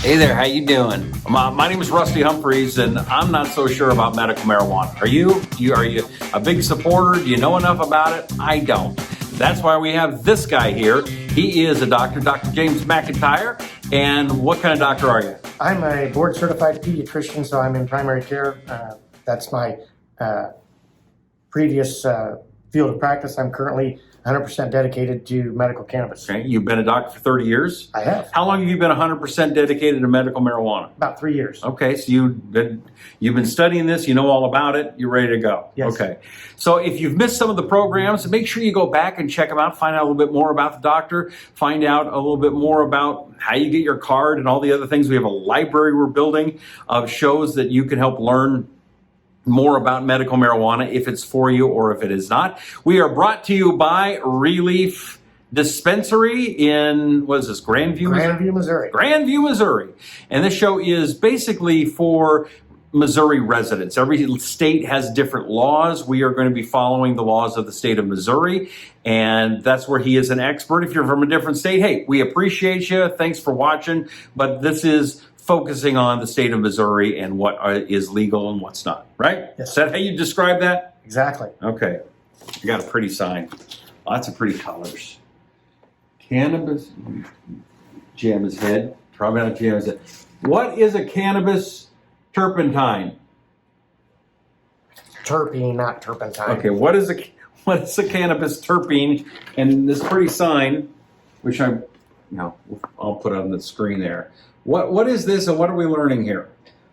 Hey there, how you doing? My name is Rusty Humphries, and I'm not so sure about medical marijuana. Are you? Are you a big supporter? Do you know enough about it? I don't. That's why we have this guy here. He is a doctor, Dr. James McEntire. And what kind of doctor are you? I'm a board certified pediatrician, so I'm in primary care. That's my previous field of practice. I'm currently 100% dedicated to medical cannabis. Okay, you've been a doctor for 30 years? I have. How long have you been 100% dedicated to medical marijuana? About 3 years. Okay, so you've been studying this, you know all about it, you're ready to go. Yes. Okay, so if you've missed some of the programs, make sure you go back and check them out, find out a little bit more about the doctor, find out a little bit more about how you get your card and all the other things. We have a library we're building of shows that you can help learn more about medical marijuana if it's for you or if it is not. We are brought to you by ReLeaf Dispensary in, what is this, Grandview, Missouri. Grandview, Missouri. And this show is basically for Missouri residents. Every state has different laws. We are going to be following the laws of the state of Missouri, and that's where he is an expert. If you're from a different state, hey, we appreciate you. Thanks for watching, but this is focusing on the state of Missouri and what is legal and what's not, right? Yes. Is that how you describe that? Exactly. Okay. You got a pretty sign. Lots of pretty colors. Cannabis. Jam his head. Probably not jam his head. What is a cannabis turpentine? Terpene, not turpentine. Okay, what is a cannabis terpene? And this pretty sign, which I'll put on the screen there. What is this, and what are we learning here?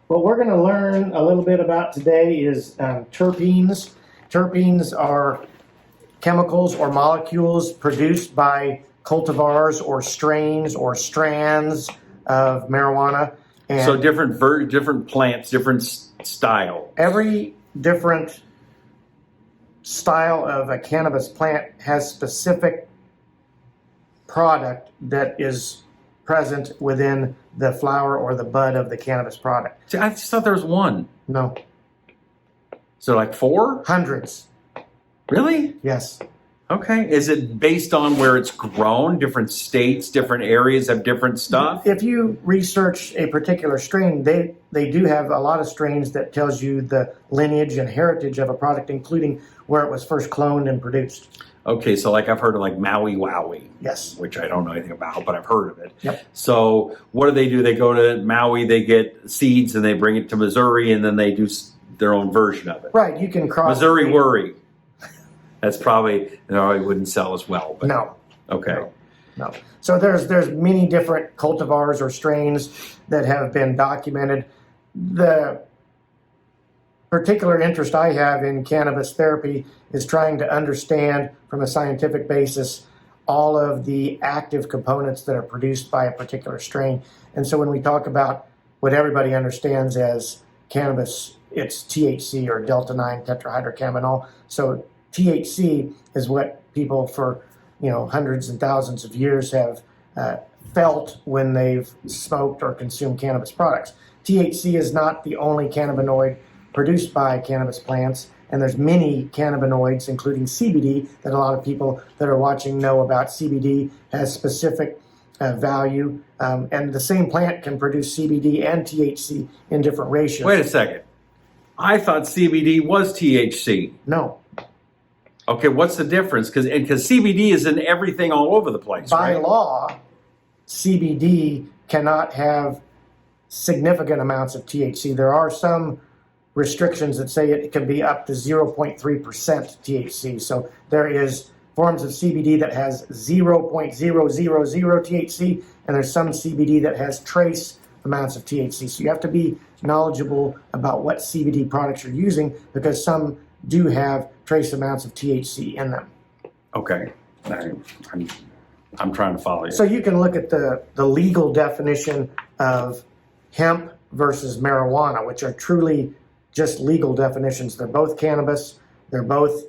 What we're going to learn a little bit about today is terpenes. Terpenes are chemicals or molecules produced by cultivars or strains or strands of marijuana. And so different plants, different style. Every different style of a cannabis plant has specific product that is present within the flower or the bud of the cannabis product. See, I just thought there was one. No. So like 4? Hundreds. Really? Yes. Okay. Is it based on where it's grown? Different states, different areas have different stuff? If you research a particular strain, they do have a lot of strains that tells you the lineage and heritage of a product, including where it was first cloned and produced. Okay, so like I've heard of like Maui Wowie. Yes. Which I don't know anything about, but I've heard of it. Yep. So what do? They go to Maui, they get seeds, and they bring it to Missouri, and then they do their own version of it. Right, you can cross... Missouri Worry. That's probably, it wouldn't sell as well. But, no. Okay. No. So there's many different cultivars or strains that have been documented. The particular interest I have in cannabis therapy is trying to understand from a scientific basis all of the active components that are produced by a particular strain. And so when we talk about what everybody understands as cannabis, it's THC or delta-9 tetrahydrocannabinol. So THC is what people for hundreds and thousands of years have felt when they've smoked or consumed cannabis products. THC is not the only cannabinoid produced by cannabis plants, and there's many cannabinoids, including CBD, that a lot of people that are watching know about. CBD has specific value, and the same plant can produce CBD and THC in different ratios. Wait a second. I thought CBD was THC. No. Okay, what's the difference? Because CBD is in everything all over the place, By right? law, CBD cannot have significant amounts of THC. There are some restrictions that say it can be up to 0.3% THC. So there is forms of CBD that has 0.000 THC, and there's some CBD that has trace amounts of THC. So you have to be knowledgeable about what CBD products you're using, because some do have trace amounts of THC in them. Okay. I'm trying to follow you. So you can look at the legal definition of hemp versus marijuana, which are truly just legal definitions. They're both cannabis. They're both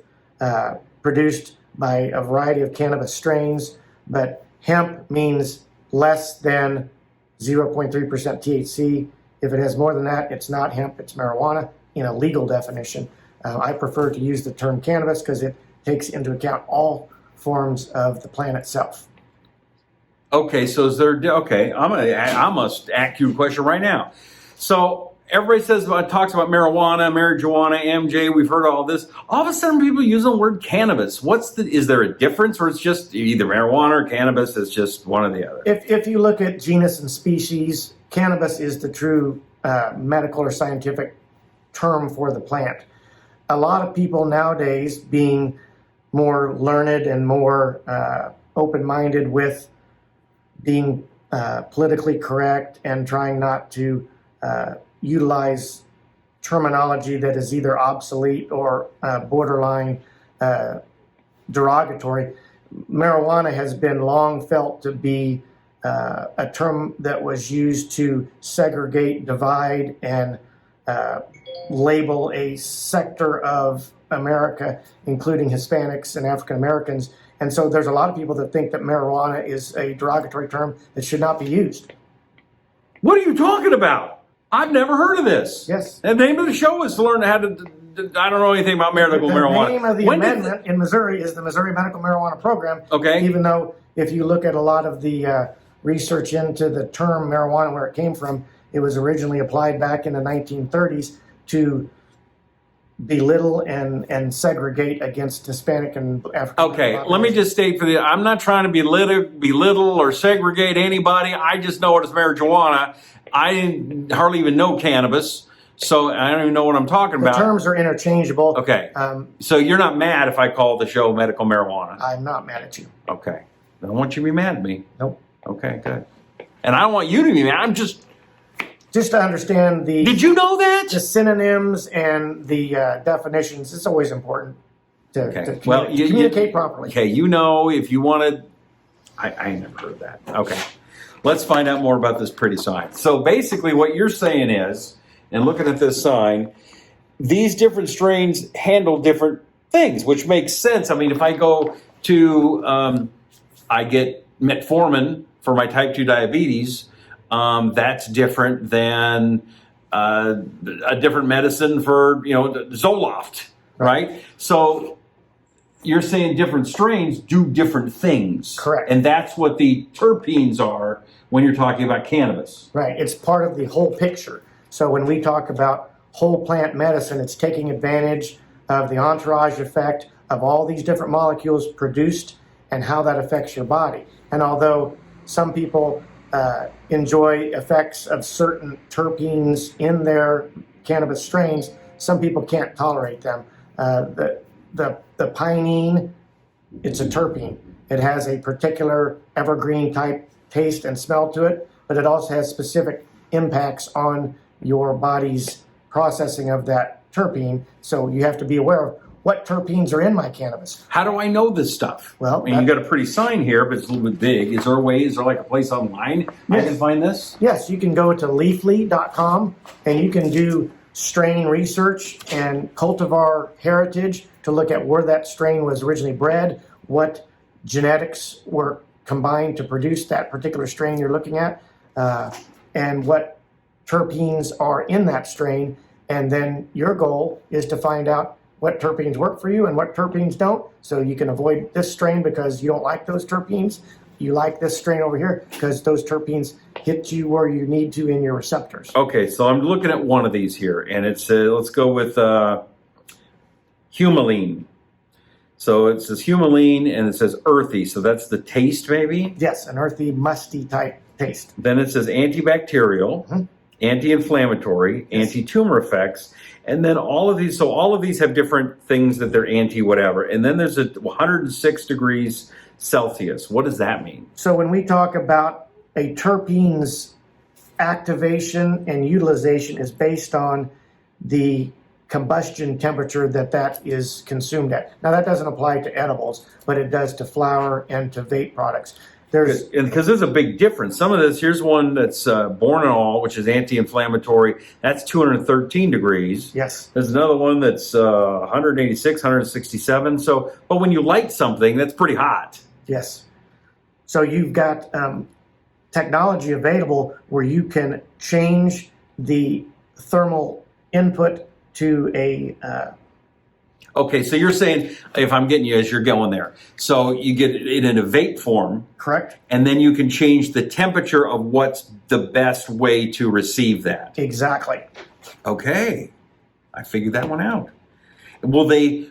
produced by a variety of cannabis strains, but hemp means less than 0.3% THC. If it has more than that, it's not hemp, it's marijuana in a legal definition. I prefer to use the term cannabis because it takes into account all forms of the plant itself. Okay, so is there? Okay, I must ask you a question right now. So everybody talks about marijuana, MJ. We've heard all this. All of a sudden, people use the word cannabis. Is there a difference, or it's just either marijuana or cannabis? It's just one or the other. If you look at genus and species, cannabis is the true medical or scientific term for the plant. A lot of people nowadays, being more learned and more open-minded with being politically correct and trying not to utilize terminology that is either obsolete or borderline derogatory. Marijuana has been long felt to be a term that was used to segregate, divide, and label a sector of America, including Hispanics and African Americans. And so there's a lot of people that think that marijuana is a derogatory term that should not be used. What are you talking about? I've never heard of this. Yes. The name of the show is to learn how to. I don't know anything about medical marijuana. The name of the amendment in Missouri is the Missouri Medical Marijuana Program. Okay. Even though if you look at a lot of the research into the term marijuana, where it came from, it was originally applied back in the 1930s to belittle and segregate against Hispanic and African. Okay, let me just state I'm not trying to belittle or segregate anybody. I just know it is marijuana. I didn't hardly even know cannabis, so I don't even know what I'm talking about. The terms are interchangeable. Okay, so you're not mad if I call the show medical marijuana? I'm not mad at you. Okay, I don't want you to be mad at me. Nope. Okay, good. And I don't want you to be mad. I'm just to understand the. Did you know that? The synonyms and the definitions. It's always important to communicate properly. Okay, if you wanted, I never heard that. Okay, let's find out more about this pretty sign. So basically, what you're saying is, and looking at this sign, these different strains handle different things, which makes sense. I mean, if I go to, I get metformin for my type 2 diabetes. That's different than a different medicine for, Zoloft, right? So you're saying different strains do different things. Correct. And that's what the terpenes are when you're talking about cannabis. Right. It's part of the whole picture. So when we talk about whole plant medicine, it's taking advantage of the entourage effect of all these different molecules produced and how that affects your body. And although some people enjoy effects of certain terpenes in their cannabis strains, some people can't tolerate them. The pinene, it's a terpene. It has a particular evergreen type taste and smell to it, but it also has specific impacts on your body's processing of that terpene. So you have to be aware of what terpenes are in my cannabis. How do I know this stuff? Well, you got a pretty sign here, but it's a little bit big. Is there like a place online I can find this? Yes, you can go to leafly.com and you can do strain research and cultivar heritage to look at where that strain was originally bred, what genetics were combined to produce that particular strain you're looking at, and what terpenes are in that strain. And then your goal is to find out what terpenes work for you and what terpenes don't, so you can avoid this strain because you don't like those terpenes. You like this strain over here because those terpenes hit you where you need to in your receptors. Okay, so I'm looking at one of these here, and it's let's go with humulene. So it says humulene, and it says earthy, so that's the taste maybe? Yes, an earthy, musty type taste. Then it says antibacterial, anti-inflammatory, anti-tumor effects, and then all of these have different things that they're anti-whatever. And then there's 106 degrees Celsius. What does that mean? So when we talk about a terpene's activation and utilization is based on the combustion temperature that is consumed at. Now that doesn't apply to edibles, but it does to flower and to vape products. Because there's a big difference. Some of this, here's one that's Boranol, which is anti-inflammatory. That's 213 degrees. Yes. There's another one that's 186, 167. So, but when you light something, that's pretty hot. Yes. So you've got technology available where you can change the thermal input to a Okay, so you're saying, if I'm getting you as you're going there, so you get it in a vape form, Correct? and then you can change the temperature of what's the best way to receive that. Exactly. Okay, I figured that one out. Will the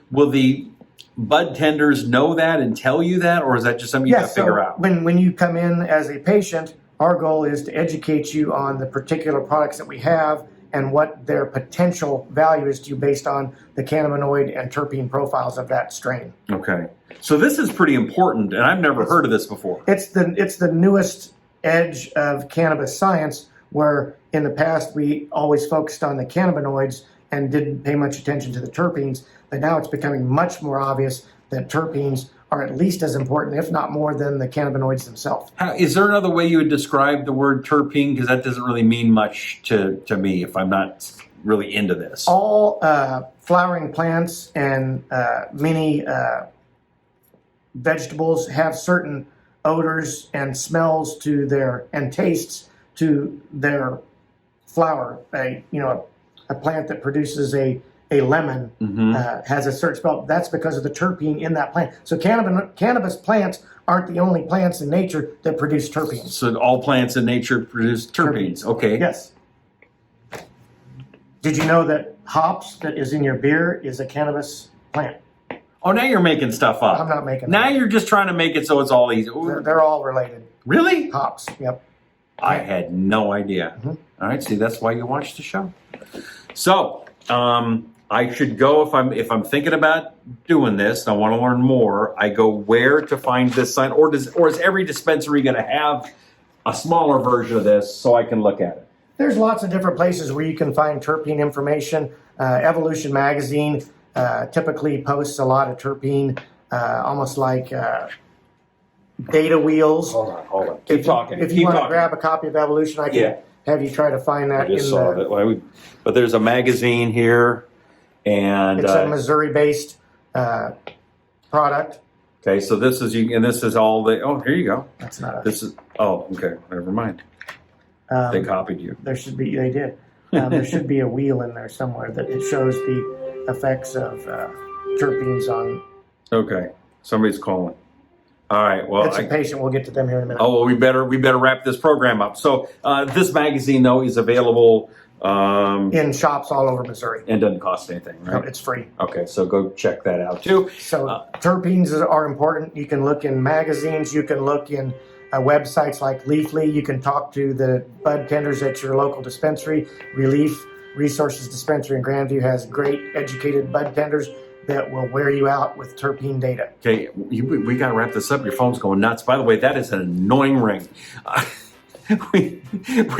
bud tenders know that and tell you that, or is that just something you got to figure out? When you come in as a patient, our goal is to educate you on the particular products that we have and what their potential value is to you based on the cannabinoid and terpene profiles of that strain. Okay, so this is pretty important, and I've never heard of this before. It's the newest edge of cannabis science, where in the past we always focused on the cannabinoids and didn't pay much attention to the terpenes, but now it's becoming much more obvious that terpenes are at least as important, if not more, than the cannabinoids themselves. Is there another way you would describe the word terpene? Because that doesn't really mean much to me if I'm not really into this. All flowering plants and many vegetables have certain odors and smells to their and tastes to their flower. A plant that produces a lemon has a certain smell. That's because of the terpene in that plant. So cannabis plants aren't the only plants in nature that produce terpenes. So all plants in nature produce terpenes. Okay. Yes. Did you know that hops that is in your beer is a cannabis plant? Oh, now you're making stuff up. I'm not making Now that. you're just trying to make it so it's all easy. They're all related. Really? Hops, yep. I had no idea. All right, see, that's why you watch the show. So, I should go if I'm thinking about doing this and I want to learn more. I go where to find this sign, or is every dispensary going to have a smaller version of this so I can look at it? There's lots of different places where you can find terpene information. Evolution Magazine typically posts a lot of terpene, almost like data wheels. Hold on. Keep talking. If you want to grab a copy of Evolution, I can have you try to find that. I just saw that. But there's a magazine here, and it's a Missouri-based product. Okay, so this is all the. Oh, here you go. That's not us. This is. Oh, okay. Never mind. They copied you. They did. There should be a wheel in there somewhere that it shows the effects of terpenes on. Okay, somebody's calling. All right. Well, it's a patient. We'll get to them here in a minute. Oh, well, we better wrap this program up. So this magazine though is available in shops all over Missouri and doesn't cost anything, right? No, it's free. Okay, so go check that out too. So terpenes are important. You can look in magazines. You can look in websites like Leafly. You can talk to the bud tenders at your local dispensary. ReLeaf Resources Dispensary in Grandview has great educated bud tenders that will wear you out with terpene data. Okay, we got to wrap this up. Your phone's going nuts. By the way, that is an annoying ring. We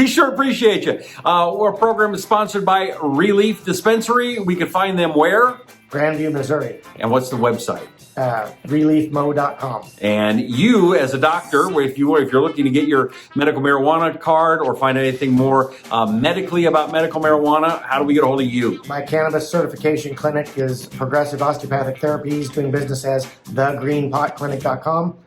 sure appreciate you. Our program is sponsored by ReLeaf Dispensary. We can find them where? Grandview, Missouri. And what's the website? ReLeafMo.com. And you, as a doctor, if you're looking to get your medical marijuana card or find anything more medically about medical marijuana, how do we get a hold of you? My cannabis certification clinic is Progressive Osteopathic Therapies, doing business as thegreenpotclinic.com.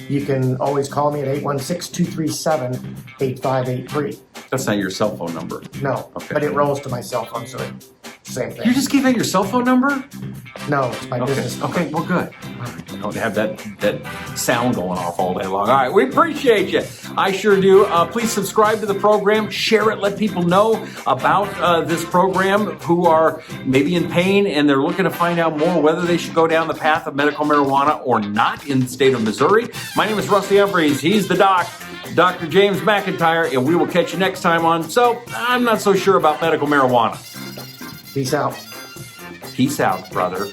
You can always call me at 816-237-8583. That's not your cell phone number. No, okay. But it rolls to my cell phone, so it's the same thing. You just gave out your cell phone number? No, it's my business number. Okay, well, good. I don't have that sound going off all day long. All right, we appreciate you. I sure do. Please subscribe to the program, share it, let people know about this program who are maybe in pain and they're looking to find out more whether they should go down the path of medical marijuana or not in the state of Missouri. My name is Rusty Humphries. He's the doc, Dr. James McEntire, and we will catch you next time on So I'm Not So Sure About Medical Marijuana. Peace out. Peace out, brother.